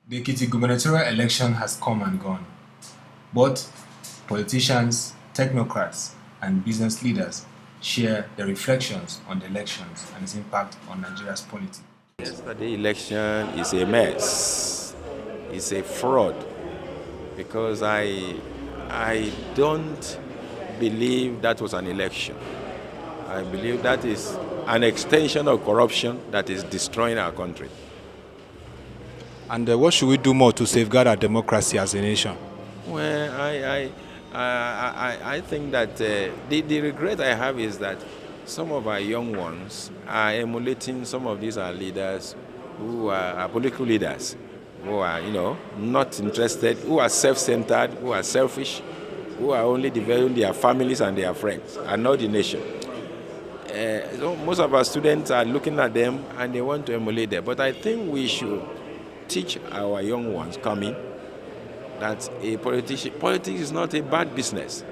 The Ekiti Gubernatorial election has come and gone, but politicians, technocrats, and business leaders share their reflections on the elections and its impact on Nigeria's politics. Yesterday election is a mess. It's a fraud because I don't believe that was an election. I believe that is an extension of corruption that is destroying our country. And what should we do more to safeguard our democracy as a nation? Well, I think that the regret I have is that some of our young ones are emulating some of these our leaders who are political leaders, who are, not interested, who are self-centered, who are selfish, who are only developing their families and their friends, and not the nation. Most of our students are looking at them and they want to emulate them. But I think we should teach our young ones coming that politics is not a bad business.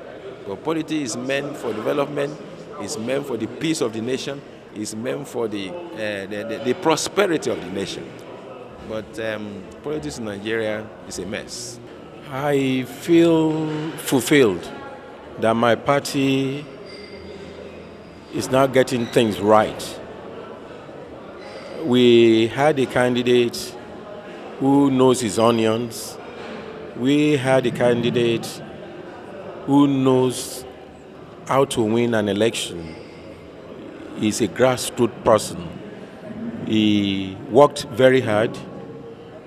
But politics is meant for development, is meant for the peace of the nation, is meant for the prosperity of the nation. But politics in Nigeria is a mess. I feel fulfilled that my party is now getting things right. We had a candidate who knows his onions. We had a candidate who knows how to win an election. He's a grassroots person. He worked very hard.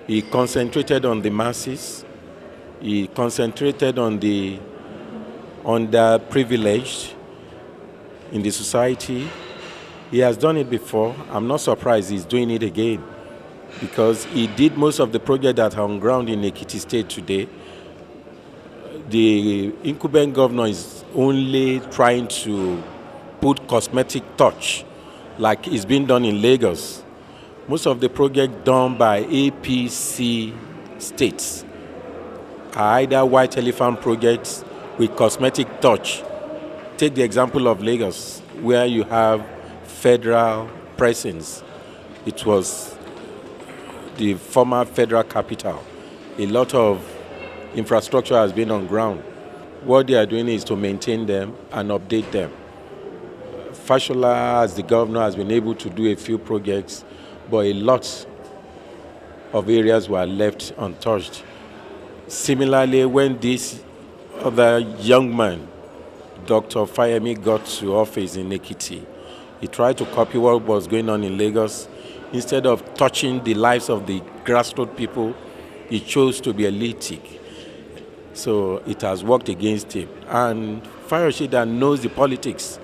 He concentrated on the masses. He concentrated on the underprivileged in the society. He has done it before. I'm not surprised he's doing it again, because he did most of the projects that are on ground in Ekiti State today. The incumbent governor is only trying to put cosmetic touch, like it's been done in Lagos. Most of the projects done by APC states are either white elephant projects with cosmetic touch. Take the example of Lagos, where you have federal presence. It was the former federal capital. A lot of infrastructure has been on ground. What they are doing is to maintain them and update them. Fashola, as the governor, has been able to do a few projects, but a lot of areas were left untouched. Similarly, when this other young man, Dr. Fayemi, got to office in Ekiti, he tried to copy what was going on in Lagos. Instead of touching the lives of the grassroots people, he chose to be elitic. So it has worked against him. And Fayose, that knows the politics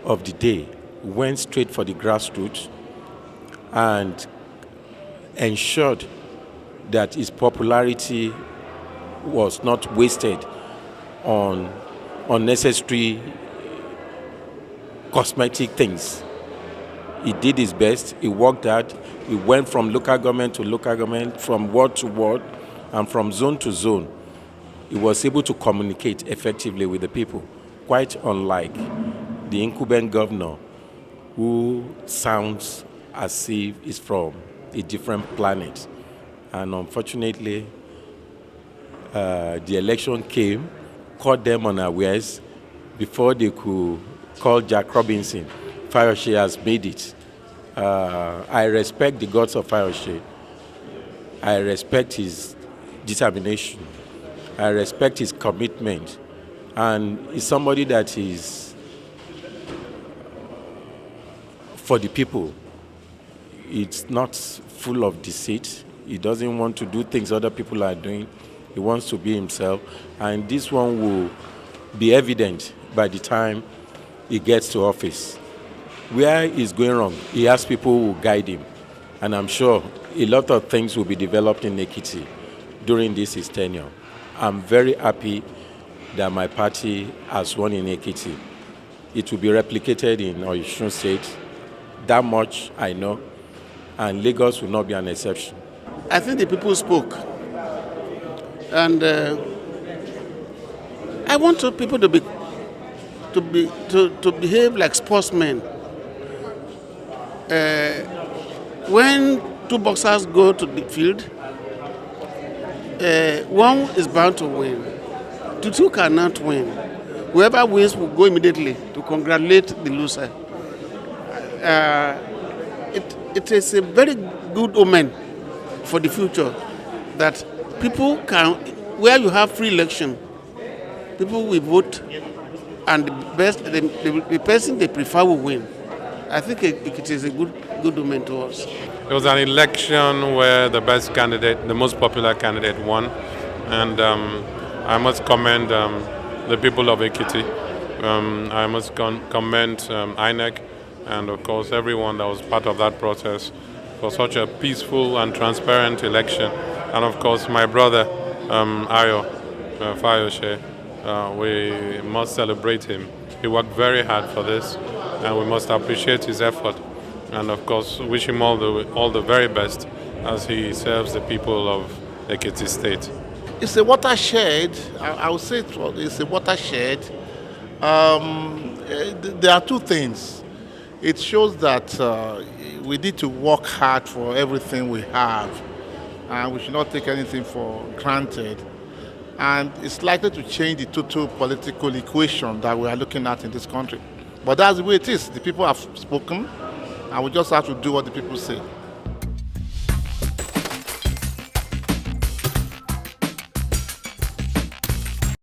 of the day, went straight for the grassroots and ensured that his popularity was not wasted on unnecessary cosmetic things. He did his best, he worked hard, he went from local government to local government, from ward to ward, and from zone to zone. He was able to communicate effectively with the people, quite unlike the incumbent governor, who sounds as if he's from a different planet. And unfortunately, the election came, caught them unawares before they could call Jack Robinson. Fayose has made it. I respect the guts of Fayose. I respect his determination. I respect his commitment. And he's somebody that is for the people. It's not full of deceit. He doesn't want to do things other people are doing. He wants to be himself. And this one will be evident by the time he gets to office. Where he's going wrong, he has people who will guide him. And I'm sure a lot of things will be developed in Ekiti during this his tenure. I'm very happy that my party has won in Ekiti. It will be replicated in Osun State. That much I know. And Lagos will not be an exception. I think the people spoke. And I want people to behave like sportsmen. When two boxers go to the field, one is bound to win. The two cannot win. Whoever wins will go immediately to congratulate the loser. It is a very good omen for the future that people can, where you have free election, people will vote and the person they prefer will win. I think it is a good omen to us. It was an election where the best candidate, the most popular candidate won. And I must commend the people of Ekiti. I must commend INEC and of course everyone that was part of that process for such a peaceful and transparent election. And of course my brother Ayodele Fayose, we must celebrate him. He worked very hard for this and we must appreciate his effort. And of course wish him all the very best as he serves the people of Ekiti State. It's a watershed. I would say it's a watershed. There are two things. It shows that we need to work hard for everything we have, and we should not take anything for granted. And it's likely to change the total political equation that we are looking at in this country. But that's the way it is. The people have spoken, and we just have to do what the people say.